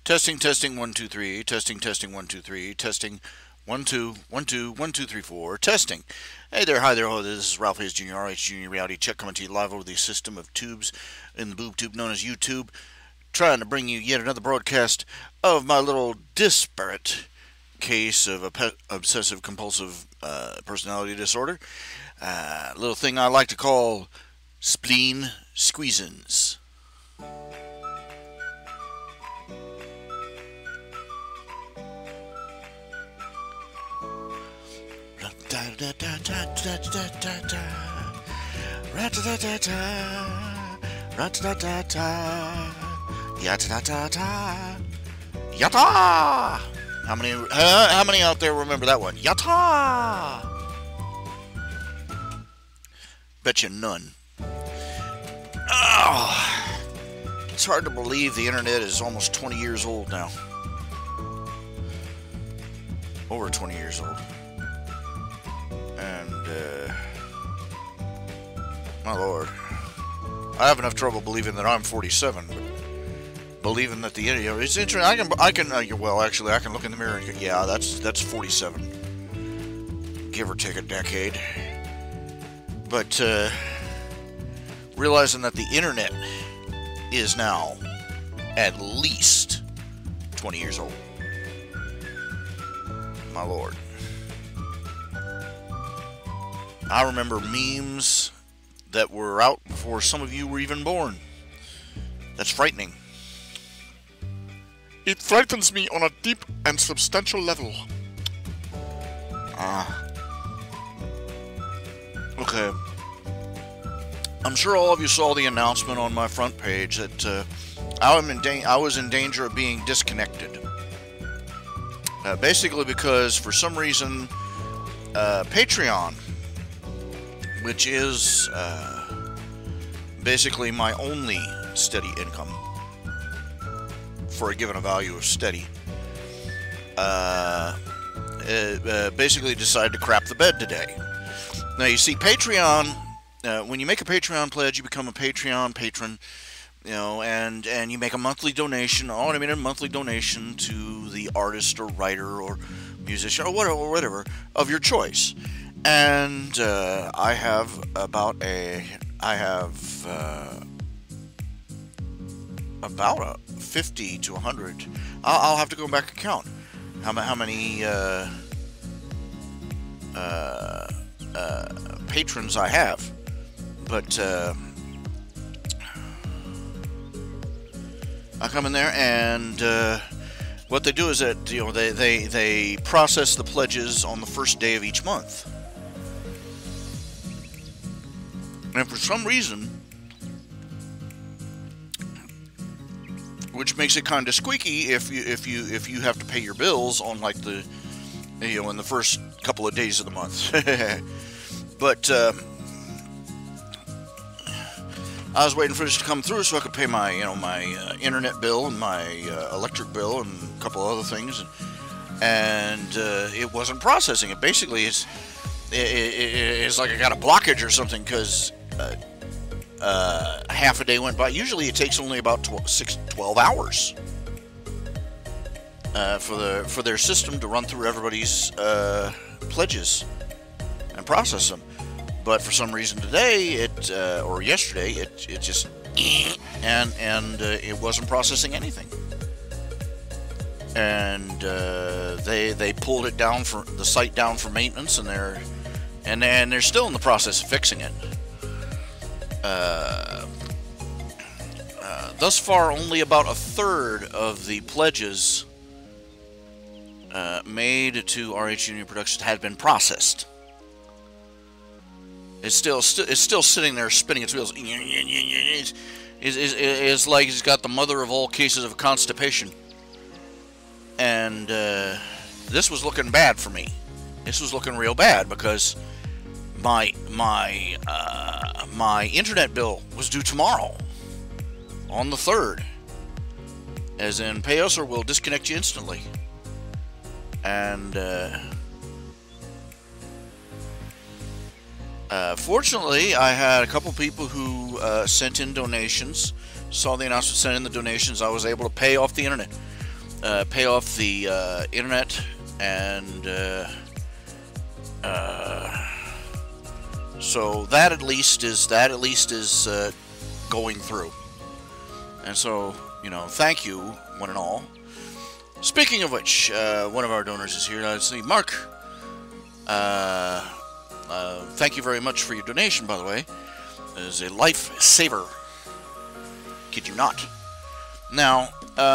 Testing, testing, 1, 2, 3. Testing, testing, 1, 2, 3. Testing, 1, 2, 1, 2, 1, 2, 3, 4. Testing. Hey there, hi there, hello. This is RHJunior, RHJunior Reality Check coming to you live over the system of tubes in the boob tube known as YouTube. Trying to bring you yet another broadcast of my little disparate case of obsessive compulsive personality disorder. Little thing I like to call spleen squeezins. Yata! How many out there remember that one? Yata! Bet you none. Oh, it's hard to believe the internet is almost 20 years old now. Over 20 years old. And, my lord. I have enough trouble believing that I'm 47, but believing that the internet, it's interesting. Well, actually, I can look in the mirror and go, yeah, that's 47. Give or take a decade. But, realizing that the internet is now at least 20 years old. My lord. I remember memes that were out before some of you were even born. That's frightening. It frightens me on a deep and substantial level. Okay. I'm sure all of you saw the announcement on my front page that I was in danger of being disconnected. Basically because, for some reason, Patreon, which is basically my only steady income for a given value of steady, basically decided to crap the bed today. Now, you see, Patreon, when you make a Patreon pledge, you become a Patreon patron, you know, and you make a monthly donation, a monthly donation to the artist or writer or musician or whatever of your choice. And I have about 50 to 100. I'll have to go back and count how many patrons I have, but I come in there and what they do is that they process the pledges on the first day of each month. And for some reason, which makes it kind of squeaky if you have to pay your bills on like in the first couple of days of the month. But I was waiting for this to come through so I could pay my internet bill and my electric bill and a couple other things, and it wasn't processing it. Basically, it's like I got a blockage or something because half a day went by. Usually it takes only about 12 hours for their system to run through everybody's pledges and process them. But for some reason today, or yesterday, it just and it wasn't processing anything. And they pulled it down for the site down for maintenance, and they're still in the process of fixing it. Thus far, only about a third of the pledges made to RHJunior Productions had been processed. It's still sitting there spinning its wheels. It's like it's got the mother of all cases of constipation. And this was looking bad for me. This was looking real bad because my internet bill was due tomorrow, on the 3rd. As in, pay us or we'll disconnect you instantly. And fortunately, I had a couple people who sent in donations. Saw the announcement, sent in the donations. I was able to pay off the internet. pay off the internet, and so that at least is going through. And so, thank you, one and all. Speaking of which, one of our donors is here. Let's see, Mark. Thank you very much for your donation, by the way. It is a lifesaver. Kid you not. Now,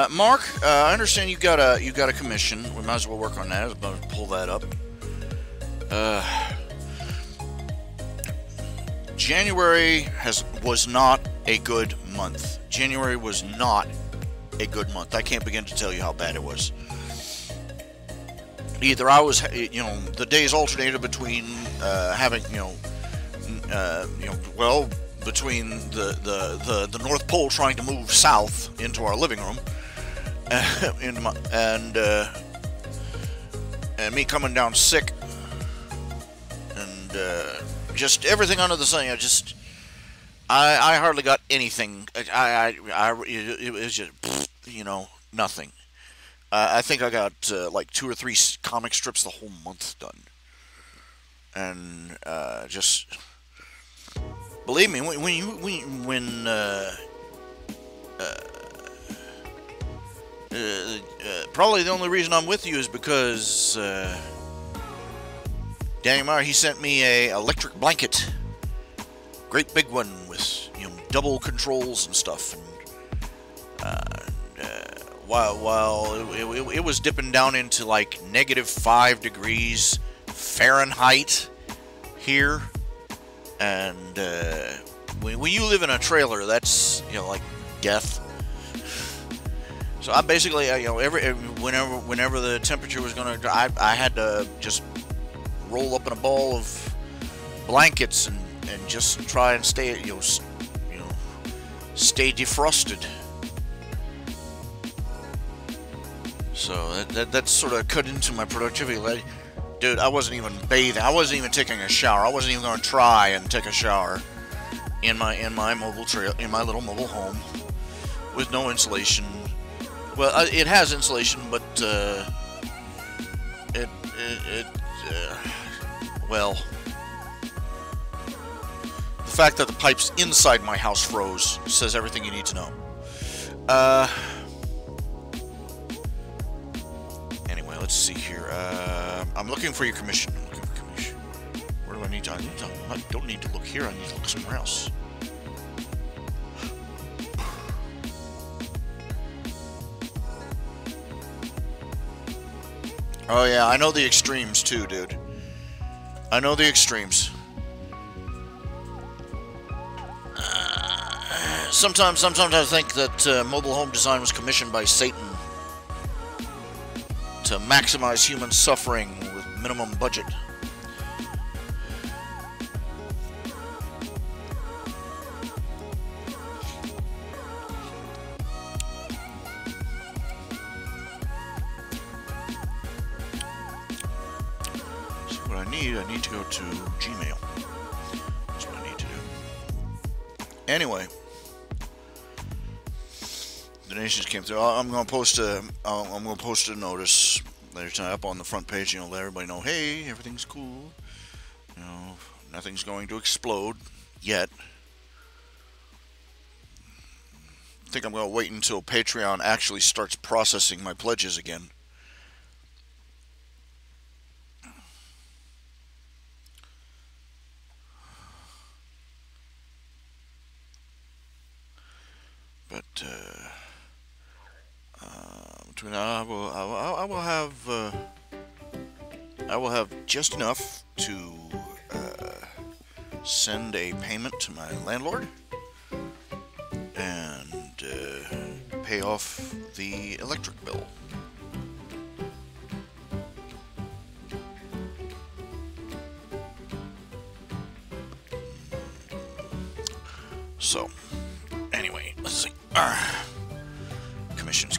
Mark, I understand you got a commission. We might as well work on that. I was about to pull that up. January was not a good month. January was not a good month. I can't begin to tell you how bad it was. Either I was, the days alternated between having, between the North Pole trying to move south into our living room, and me coming down sick, and just everything under the sun. I hardly got anything. It was just, nothing. I think I got like 2 or 3 comic strips the whole month done, and just believe me, probably the only reason I'm with you is because Danny Meyer, he sent me a electric blanket, great big one with double controls and stuff, and while it was dipping down into like -5 degrees Fahrenheit here, and when you live in a trailer, that's like death. So I basically whenever the temperature was gonna, I had to just roll up in a ball of blankets and just try and stay stay defrosted. So that sort of cut into my productivity. Like, dude, I wasn't even bathing. I wasn't even taking a shower. I wasn't even going to try and take a shower in my little mobile home with no insulation. Well, it has insulation, but well, the fact that the pipes inside my house froze says everything you need to know. Anyway, let's see here. I'm looking for your commission. Where do I need to? I don't need to look here. I need to look somewhere else. Oh yeah, I know the extremes too, dude. I know the extremes. Sometimes I think that mobile home design was commissioned by Satan to maximize human suffering with minimum budget. So what I need to go to Gmail. That's what I need to do. Anyway, donations came through. I'm gonna post a notice later tonight up on the front page. Let everybody know, hey, everything's cool. Nothing's going to explode yet. I think I'm gonna wait until Patreon actually starts processing my pledges again. But between I will have just enough to send a payment to my landlord and pay off the electric bill. So, anyway, let's see. Commissions.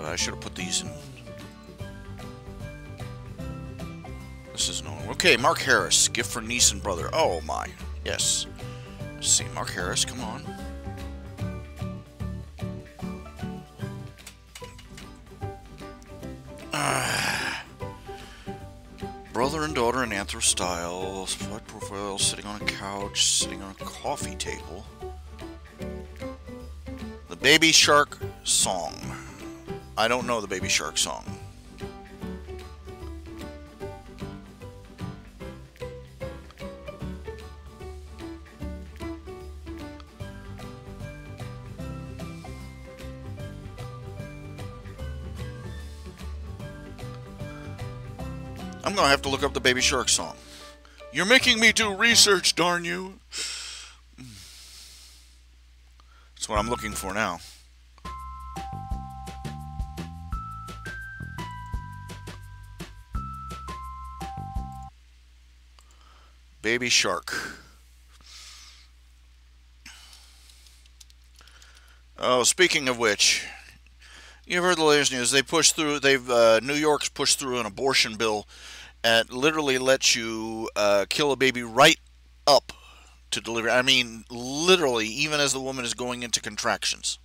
I should have put these in. This isn't on. Okay, Mark Harris, gift for niece and brother. Oh my, yes. Let's see, Mark Harris, come on. Brother and daughter in anthro style, side profile, sitting on a couch, sitting on a coffee table. The Baby Shark song. I don't know the Baby Shark song. I'm gonna have to look up the Baby Shark song. You're making me do research, darn you. That's what I'm looking for now. Baby Shark. Oh, speaking of which, you've heard the latest news. New York's pushed through an abortion bill that literally lets you kill a baby right up to delivery. I mean, literally, even as the woman is going into contractions.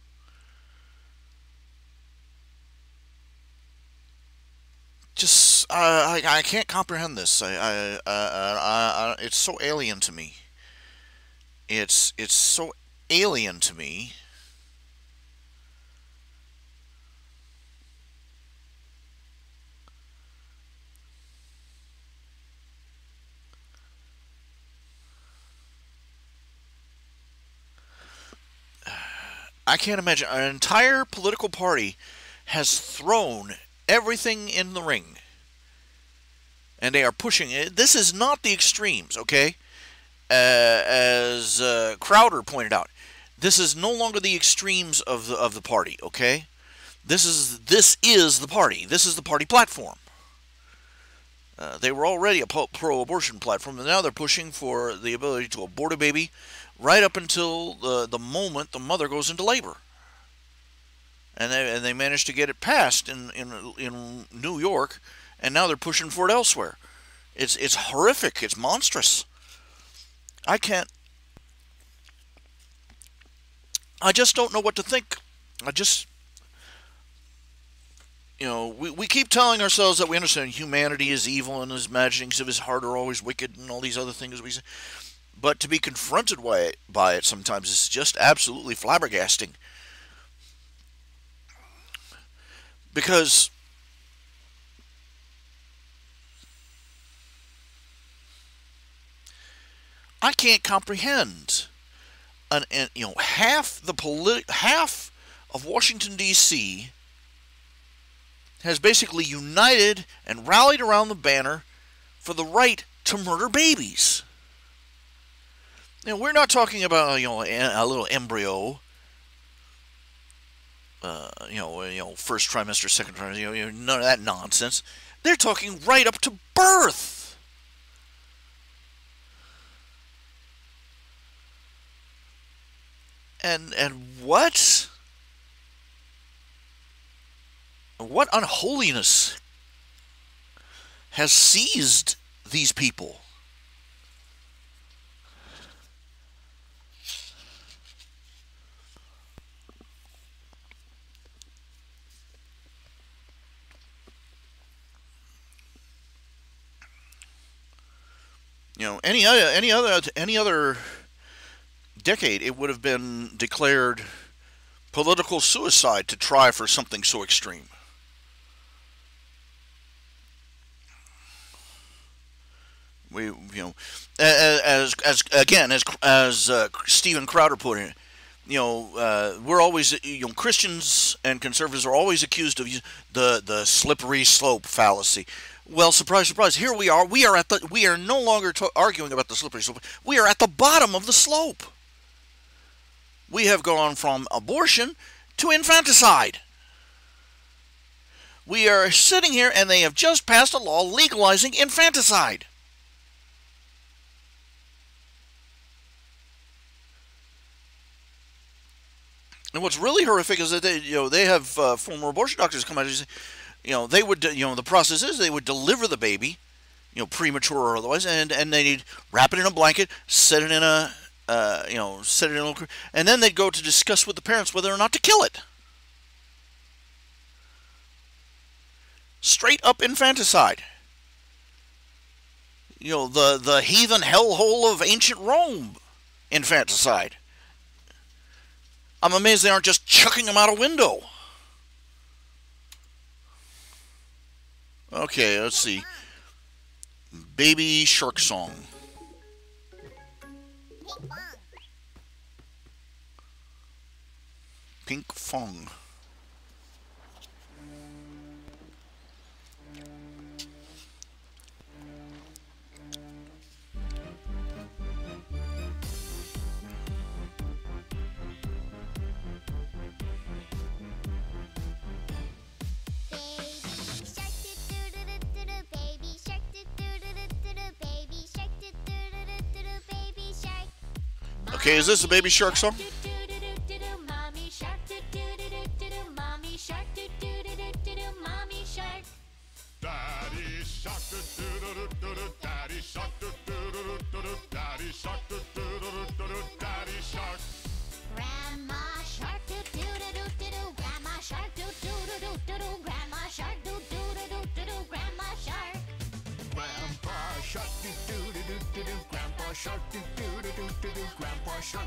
Just, I can't comprehend this. It's so alien to me. It's so alien to me. I can't imagine an entire political party has thrown everything in the ring, and they are pushing it. This is not the extremes, okay? As Crowder pointed out, this is no longer the extremes of the party, okay? This is the party. This is the party platform. They were already a pro-abortion platform, and now they're pushing for the ability to abort a baby right up until the moment the mother goes into labor. And they managed to get it passed in New York, and now they're pushing for it elsewhere. It's horrific. It's monstrous. I just don't know what to think. We keep telling ourselves that we understand humanity is evil and his imaginings of his heart are always wicked and all these other things we say. But to be confronted by it sometimes is just absolutely flabbergasting. Because I can't comprehend half of Washington D.C. has basically united and rallied around the banner for the right to murder babies. We're not talking about a little embryo, first trimester, second trimester, none of that nonsense. They're talking right up to birth. And what? What unholiness has seized these people? Any other decade, it would have been declared political suicide to try for something so extreme. As Stephen Crowder put it, we're always, Christians and conservatives are always accused of the slippery slope fallacy. Well, surprise, surprise. Here we are. We are no longer arguing about the slippery slope. We are at the bottom of the slope. We have gone from abortion to infanticide. We are sitting here, and they have just passed a law legalizing infanticide. And what's really horrific is that they have former abortion doctors come out and say, the process is they would deliver the baby, premature or otherwise, and they'd wrap it in a blanket, set it in a, set it in a little, and then they'd go to discuss with the parents whether or not to kill it. Straight up infanticide. The heathen hellhole of ancient Rome infanticide. I'm amazed they aren't just chucking them out a window. Okay, let's see. Baby Shark Song. Pink Fong. Okay, is this a Baby Shark song?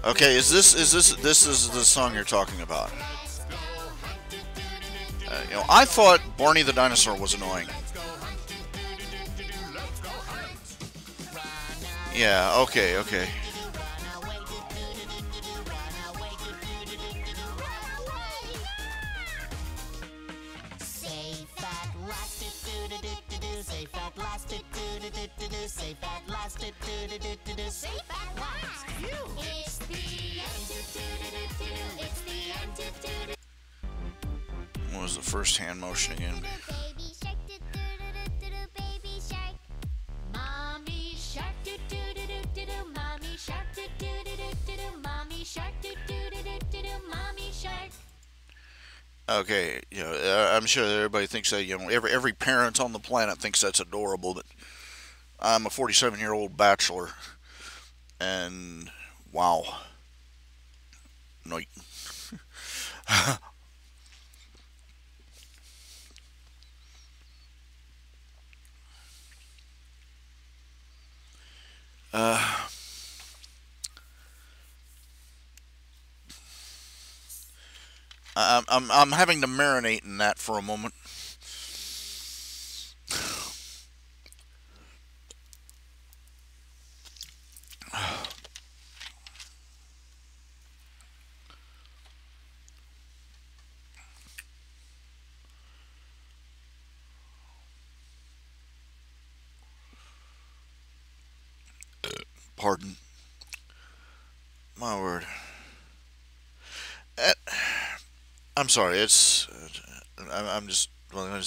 Okay, is this the song you're talking about? I thought Barney the Dinosaur was annoying. Yeah, okay. What was the first hand motion again? Okay, I'm sure everybody thinks that, every parent on the planet thinks that's adorable, but I'm a 47-year-old bachelor, and wow. No. I'm having to marinate in that for a moment. Pardon. My word. I'm sorry. It's. I'm just. Well,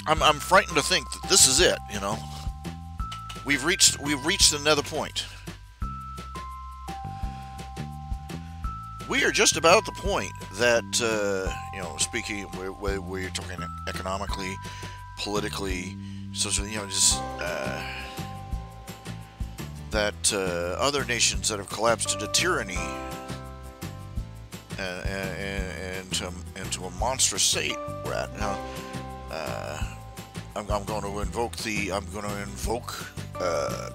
I'm frightened to think that this is it. We've reached another point. We are just about at the point that speaking where you're talking economically, politically, socially, that other nations that have collapsed into tyranny and into a monstrous state we're at now. I'm going to invoke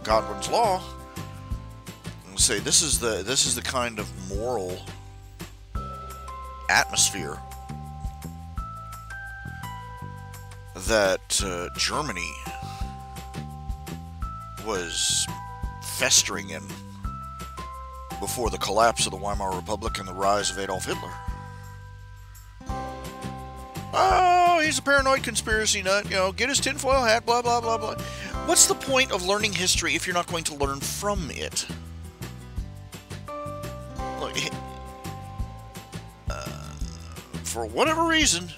Godwin's law and say this is the kind of moral atmosphere that Germany was festering in before the collapse of the Weimar Republic and the rise of Adolf Hitler. Oh, he's a paranoid conspiracy nut, get his tinfoil hat, blah, blah, blah, blah. What's the point of learning history if you're not going to learn from it? Look, for whatever reason,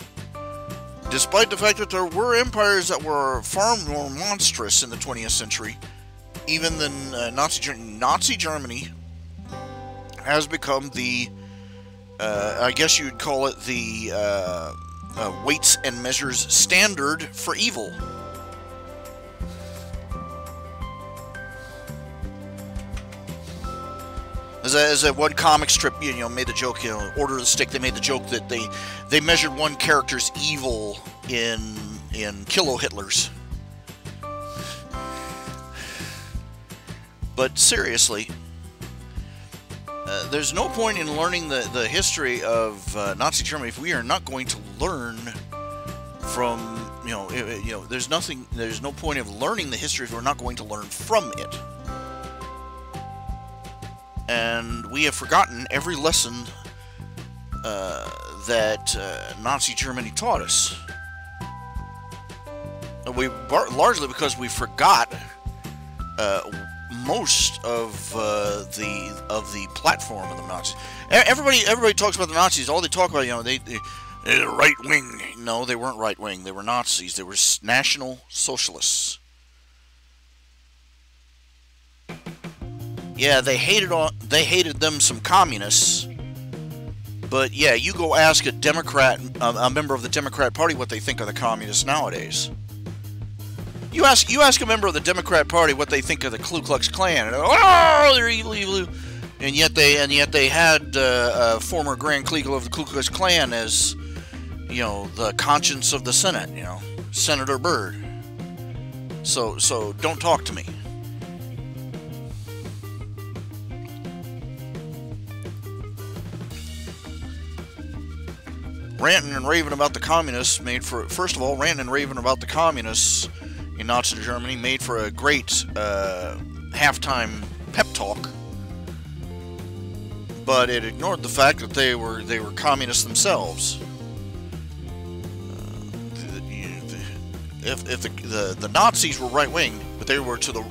despite the fact that there were empires that were far more monstrous in the 20th century, even than Nazi Germany has become the, I guess you'd call it the weights and measures standard for evil. As a one comic strip, made the joke, Order of the Stick. They made the joke that they measured one character's evil in kilo Hitlers. But seriously, there's no point in learning the history of Nazi Germany if we are not going to learn from there's no point of learning the history if we're not going to learn from it. And we have forgotten every lesson that Nazi Germany taught us. Largely because we forgot most of the platform of the Nazis. Everybody talks about the Nazis. All they talk about, they're right wing. No, they weren't right wing. They were Nazis. They were National Socialists. Yeah, they hated them some communists. But yeah, you go ask a Democrat, a member of the Democrat Party, what they think of the communists nowadays. You ask a member of the Democrat Party what they think of the Ku Klux Klan, and oh, they're evil, evil. And yet they had a former Grand Kleagle of the Ku Klux Klan as, the conscience of the Senate, Senator Byrd. So don't talk to me. Ranting and raving about the communists first of all, ranting and raving about the communists in Nazi Germany made for a great halftime pep talk. But it ignored the fact that they were communists themselves. If the Nazis were right wing, but they were to the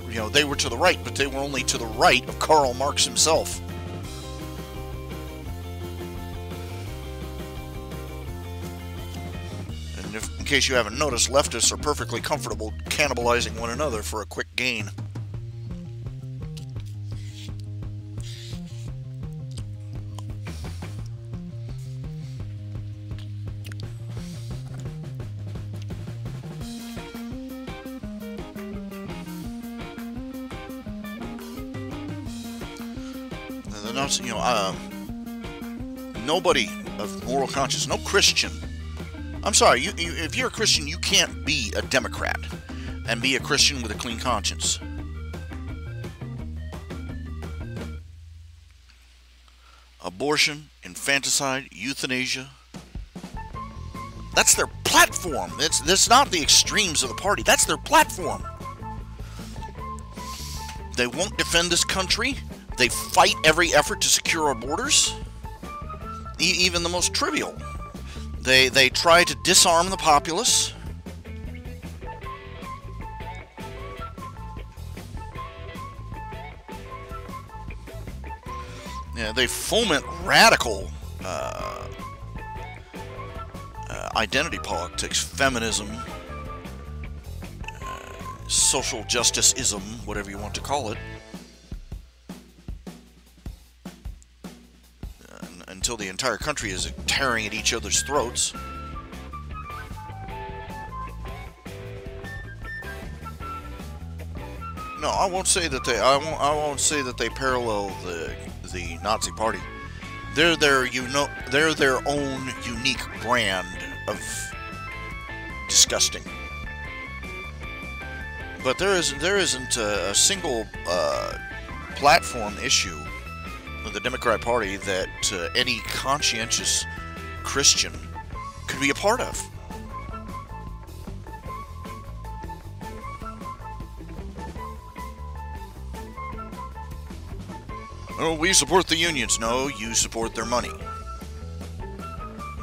right, but they were only to the right of Karl Marx himself. In case you haven't noticed, leftists are perfectly comfortable cannibalizing one another for a quick gain. The Nazis, nobody of moral conscience, no Christian. I'm sorry, if you're a Christian, you can't be a Democrat and be a Christian with a clean conscience. Abortion, infanticide, euthanasia. That's their platform. That's not the extremes of the party. That's their platform. They won't defend this country. They fight every effort to secure our borders. Even the most trivial. They try to disarm the populace. Yeah, they foment radical identity politics, feminism, social justice-ism, whatever you want to call it. Until the entire country is tearing at each other's throats. No, I won't say that they. I won't say that they parallel the Nazi Party. They're their own unique brand of disgusting. But there isn't a single platform issue of the Democrat Party that any conscientious Christian could be a part of. Oh, we support the unions. No, you support their money.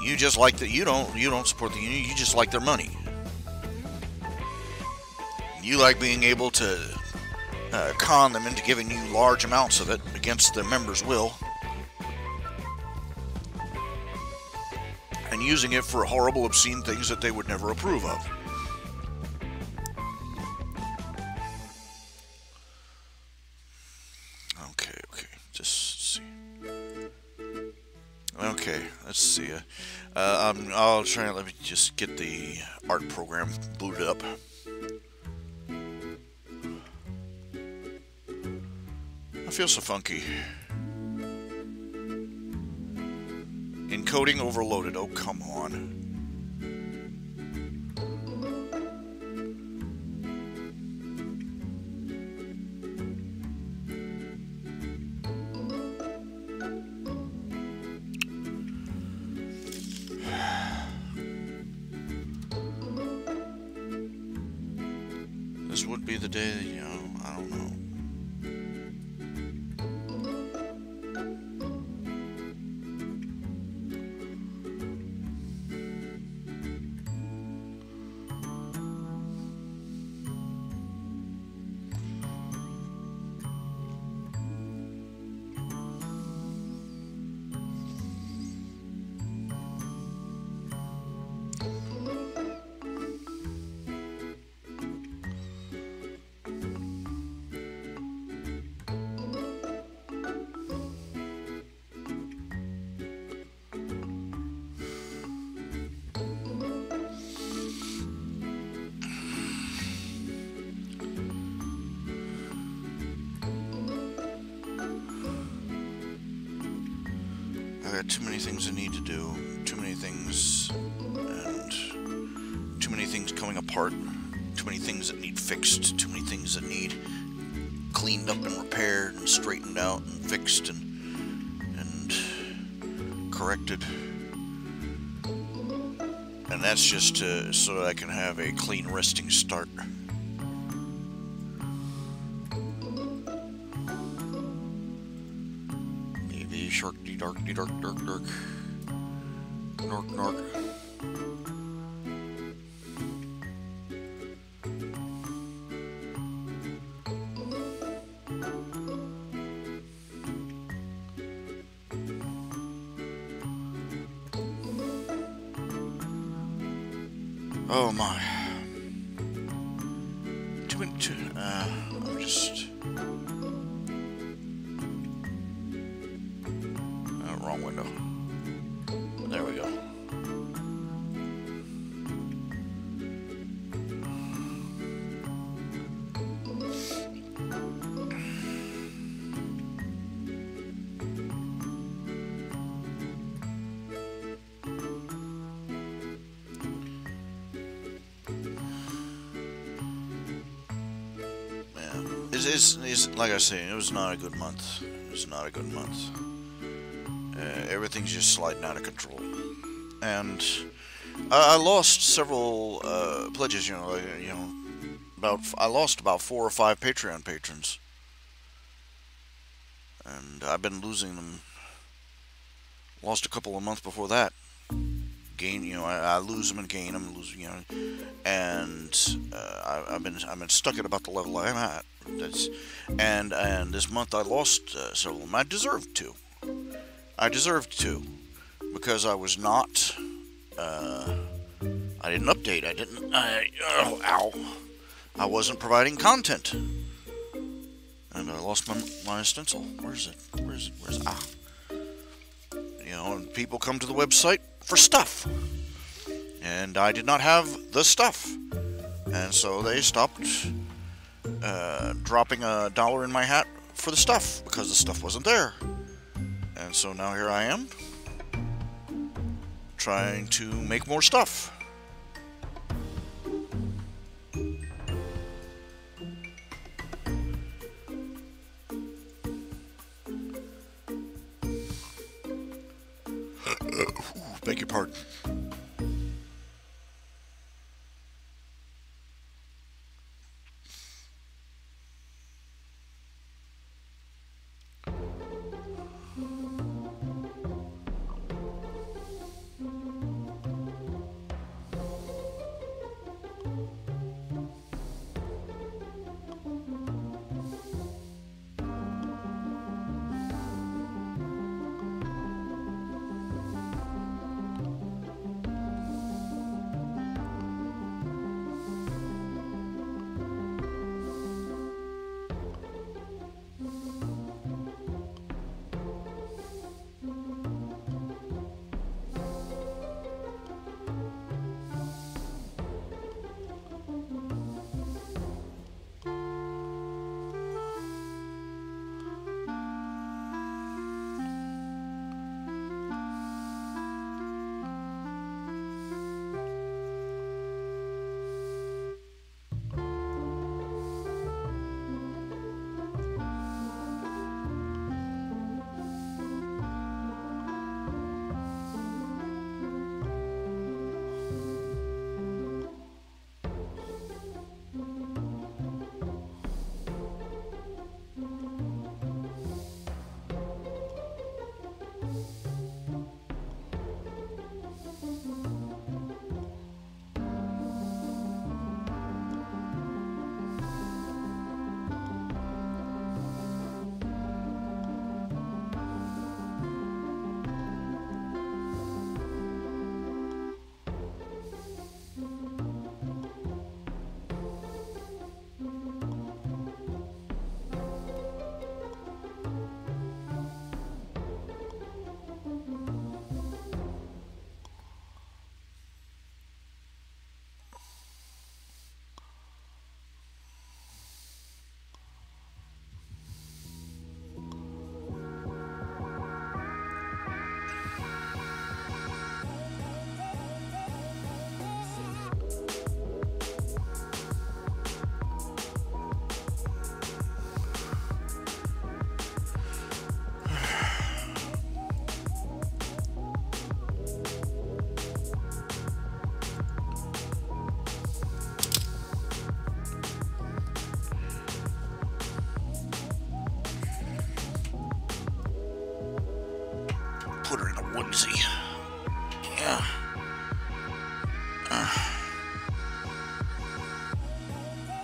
You just like you don't support the union. You just like their money. You like being able to con them into giving you large amounts of it against the members' will, and using it for horrible, obscene things that they would never approve of. Okay, just see. Okay. Okay, let's see. I'll try. Let me just get the art program booted up. I feel so funky. Encoding overloaded. Oh, come on. This would be the day, I don't know. I got too many things I need to do, too many things, and too many things coming apart, too many things that need fixed, too many things that need cleaned up and repaired and straightened out and fixed and corrected. And that's just so that I can have a clean resting start. Shark de dark de dark dark dark nork nork. Oh my. I'm just. Wrong window. There we go. It's like I say, it was not a good month. It was not a good month. Everything's just sliding out of control, and I lost several pledges. I lost about 4 or 5 Patreon patrons, and I've been losing them. Lost a couple a month before that. Gain, I lose them and gain them, and I've been stuck at about the level I'm at. And this month I lost several of them. I deserved to, because I was not. I didn't update. I wasn't providing content, and I lost my stencil. Where's it? And people come to the website for stuff, and I did not have the stuff, and so they stopped dropping $1 in my hat for the stuff because the stuff wasn't there. And so now here I am, trying to make more stuff. Beg your pardon.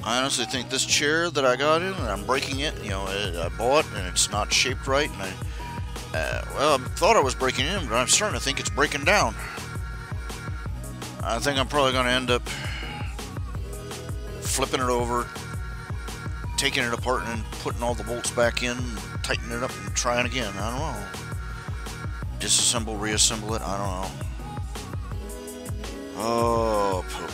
I honestly think this chair that I got in, and I'm breaking it, I bought and it's not shaped right, and I thought I was breaking it in, but I'm starting to think it's breaking down. I think I'm probably going to end up flipping it over, taking it apart, and then putting all the bolts back in, tightening it up, and trying again. I don't know. Disassemble, reassemble it. I don't know. Oh, poop.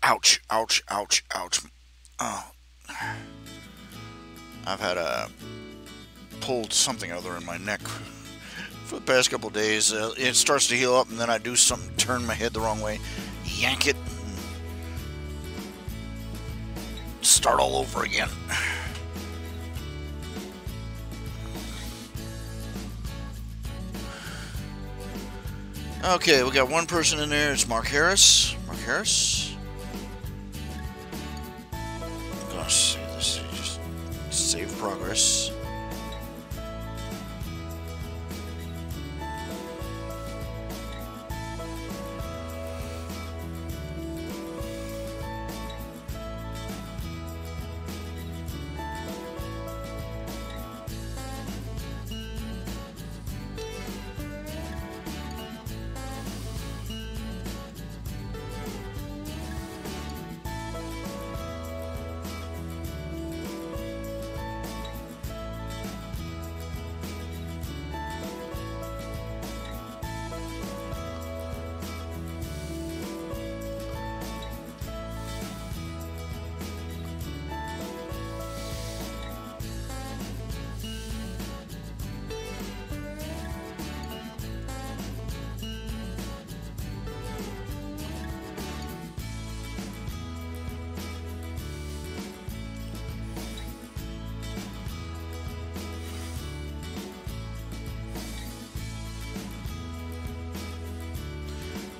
Ouch, ouch, ouch, ouch. Oh, I've had pulled something other in my neck for the past couple of days. It starts to heal up, and then I do something, turn my head the wrong way, yank it, and start all over again. Okay, we got one person in there. It's Mark Harris. Mark Harris. I'm gonna save this. Just save progress.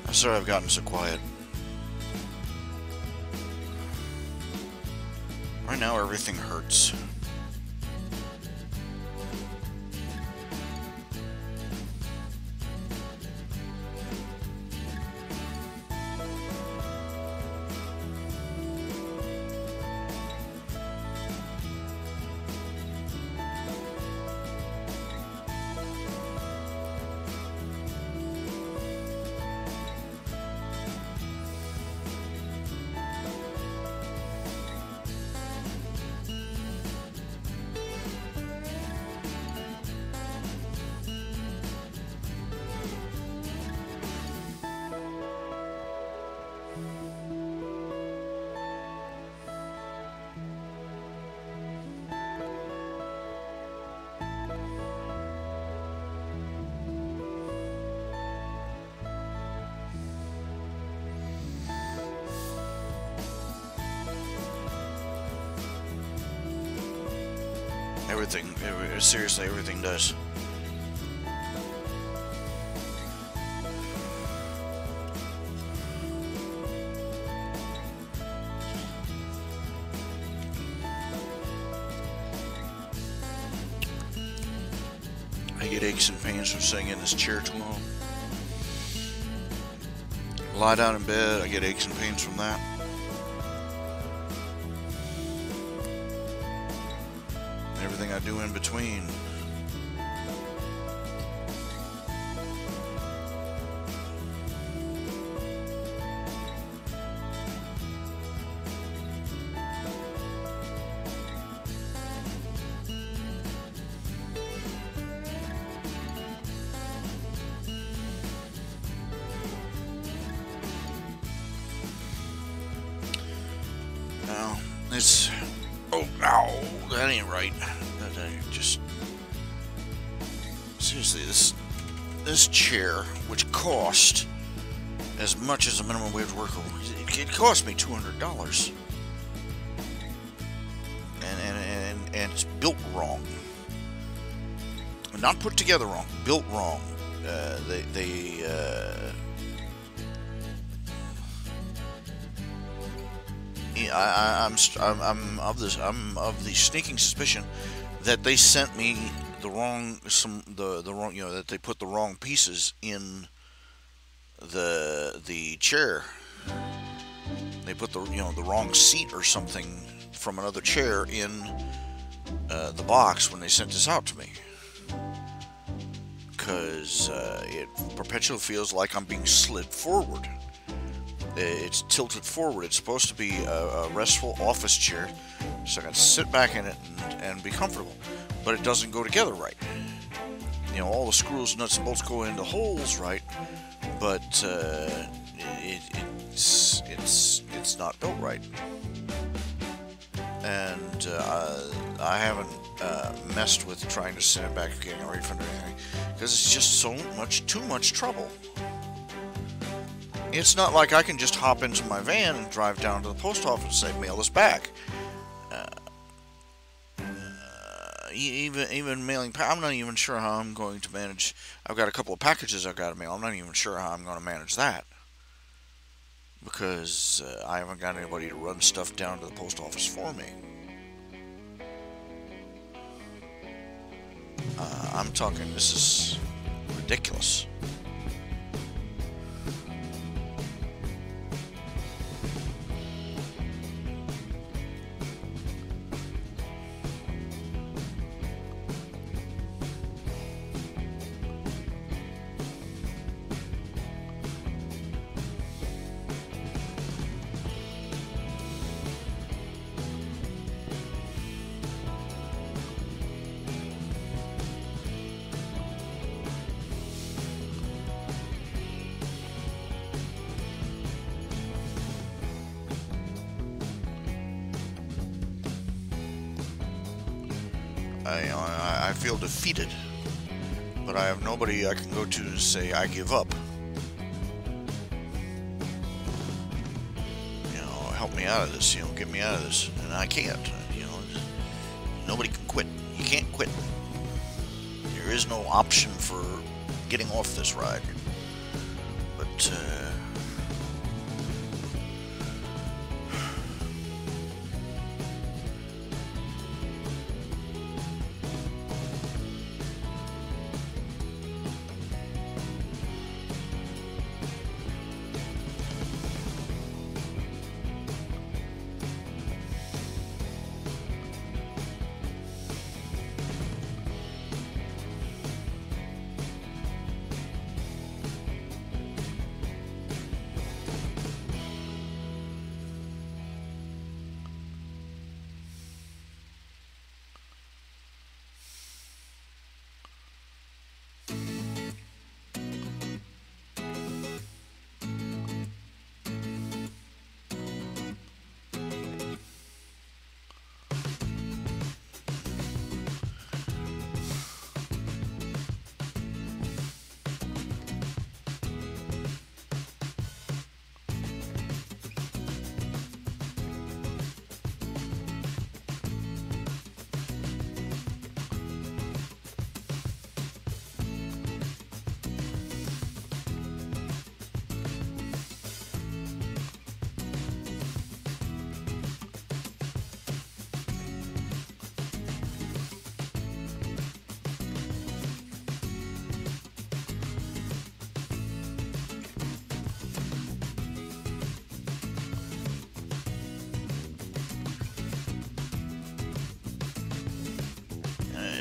I'm sorry I've gotten so quiet. Right now everything hurts. Everything, seriously, everything does. I get aches and pains from sitting in this chair too long. Lie down in bed, I get aches and pains from that. Everything I do in between. Now, it's... Oh, no, that ain't right. That ain't just... Seriously, this chair, which cost as much as a minimum wage worker, it cost me $200. And it's built wrong. Not put together wrong, built wrong. I'm of the sneaking suspicion that they sent me the wrong that they put the wrong pieces in the chair. They put the wrong seat or something from another chair in the box when they sent this out to me. Because it perpetually feels like I'm being slid forward. It's tilted forward. It's supposed to be a restful office chair, so I can sit back in it and be comfortable. But it doesn't go together right. All the screws, nuts, and bolts go into holes right, but it's not built right. And I haven't messed with trying to send it back and getting a refund or anything, because it's just too much trouble. It's not like I can just hop into my van and drive down to the post office and say, mail this back. Even mailing, I'm not even sure how I'm going to manage. I've got a couple of packages I've got to mail. I'm not even sure how I'm going to manage that. Because I haven't got anybody to run stuff down to the post office for me. I'm talking, this is ridiculous. I feel defeated, but I have nobody I can go to say I give up. Help me out of this. Get me out of this, and I can't. Nobody can quit. You can't quit. There is no option for getting off this ride. But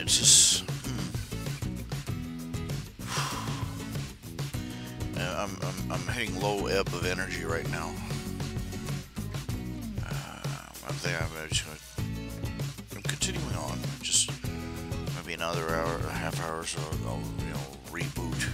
it's just. I'm hitting low ebb of energy right now. I think I'm continuing on. Just maybe another hour, a half hour, so I'll reboot.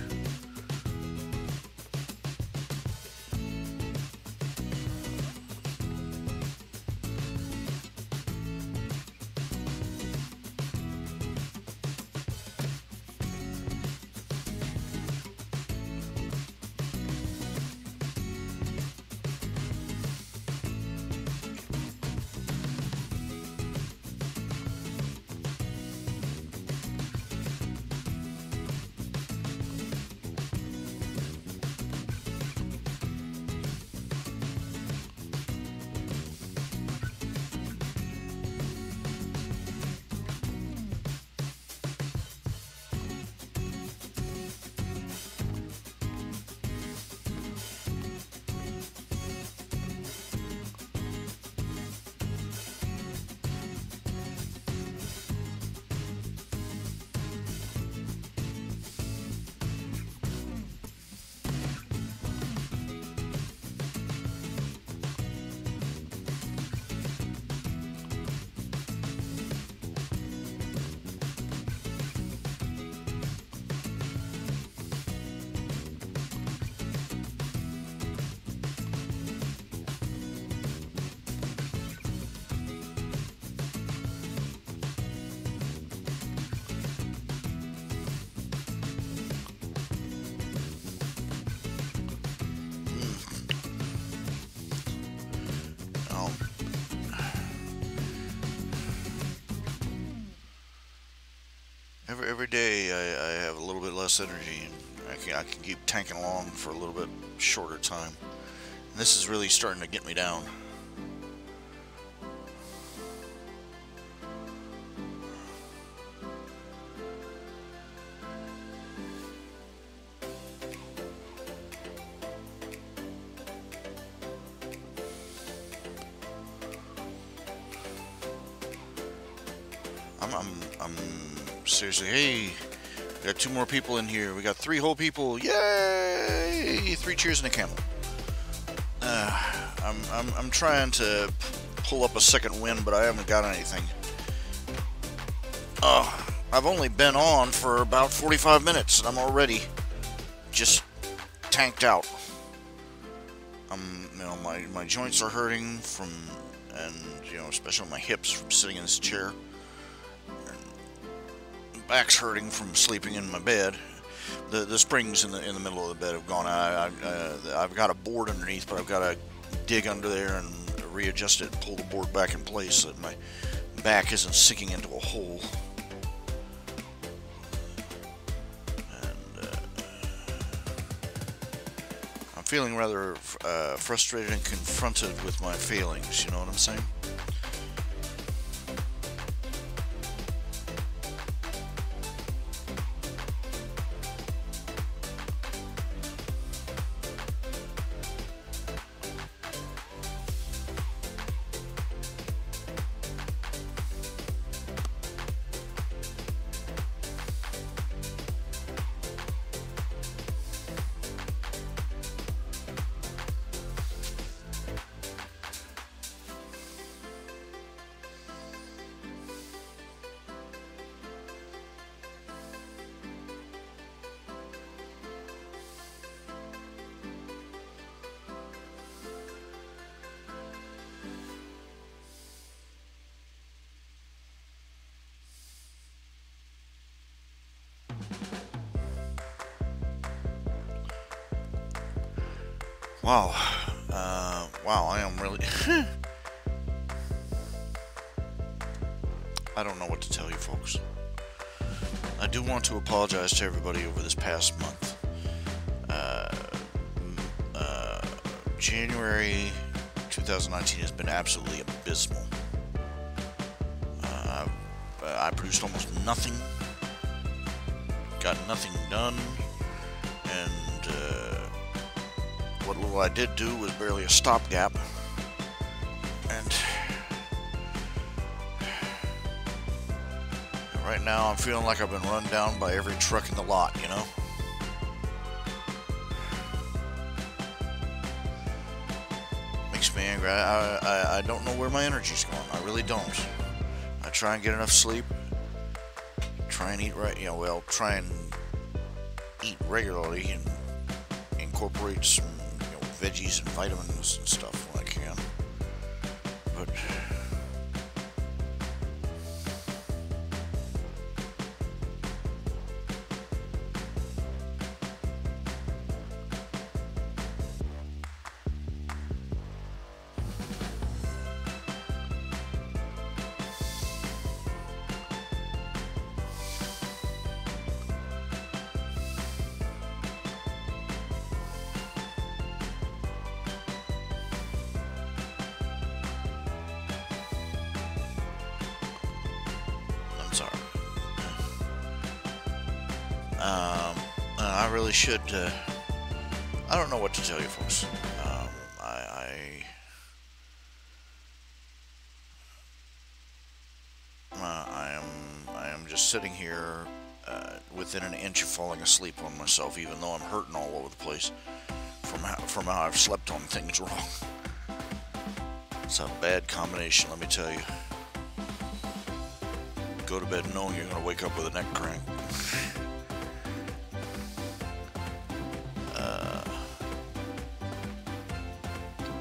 Every day I have a little bit less energy, and I can keep tanking along for a little bit shorter time. And this is really starting to get me down. I'm seriously, hey, we got 2 more people in here. We got 3 whole people. Yay! 3 cheers and a camel. I'm trying to pull up a second win, but I haven't got anything. I've only been on for about 45 minutes, and I'm already just tanked out. My joints are hurting from, and especially my hips from sitting in this chair. Back's hurting from sleeping in my bed. The springs in the middle of the bed have gone. I've got a board underneath, but I've got to dig under there and readjust it and pull the board back in place so that my back isn't sinking into a hole. And I'm feeling rather frustrated and confronted with my failings. You know what I'm saying? Wow. Wow, I am really... I don't know what to tell you, folks. I do want to apologize to everybody over this past month. January 2019 has been absolutely abysmal. I produced almost nothing, got nothing done, and what little I did do was barely a stopgap. And Right now, I'm feeling like I've been run down by every truck in the lot, you know? Makes me angry. I don't know where my energy's going. I really don't. I try and get enough sleep. Try and eat right, well, try and eat regularly and incorporate some, veggies and vitamins and stuff when I can. But I'm sorry. I really should. I don't know what to tell you, folks. I am just sitting here within an inch of falling asleep on myself, even though I'm hurting all over the place from how I've slept on things wrong. It's a bad combination, let me tell you. Go to bed knowing you're going to wake up with a neck crank.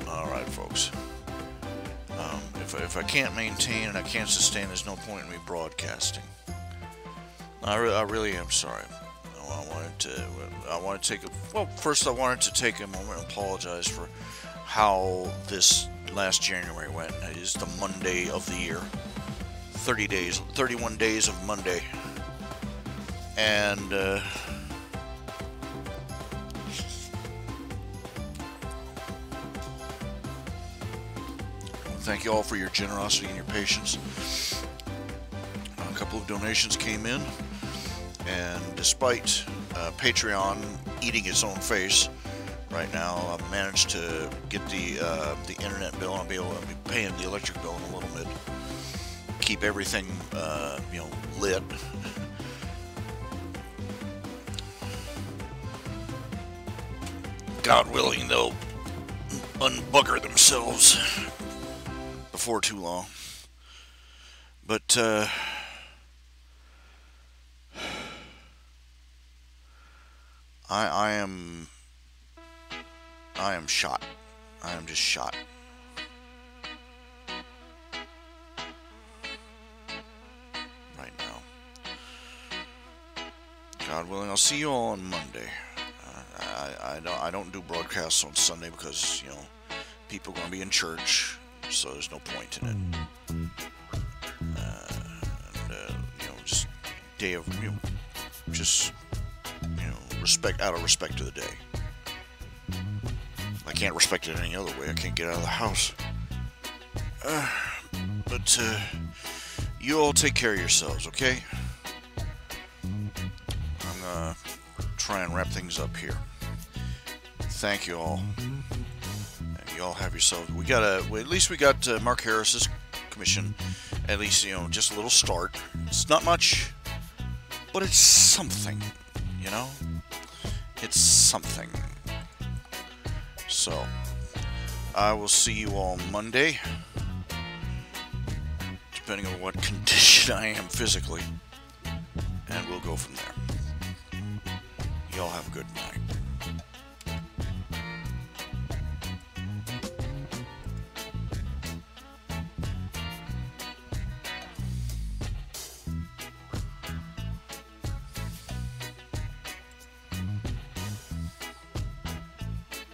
Alright, folks. If I can't maintain and I can't sustain, there's no point in me broadcasting. I really am sorry. I wanted to take first I wanted to take a moment and apologize for how this last January went. It is the Monday of the year. 31 days of Monday. And thank you all for your generosity and your patience. A couple of donations came in, and despite Patreon eating its own face right now, I've managed to get the internet bill. I'll be able to be paying the electric bill in a little bit. Keep everything lit. God willing, they'll unbugger themselves before too long. But I am shot. I am just shot. Right now. God willing, I'll see you all on Monday. I don't do broadcasts on Sunday because, people are going to be in church, so there's no point in it. Just day of, respect, out of respect to the day. I can't respect it any other way. I can't get out of the house. But you all take care of yourselves, okay? I'm gonna try and wrap things up here. Thank you all. And you all have yourselves. At least we got Mark Harris's commission. At least, just a little start. It's not much, but it's something, It's something. So, I will see you all Monday, depending on what condition I am physically, and we'll go from there. Y'all have a good night.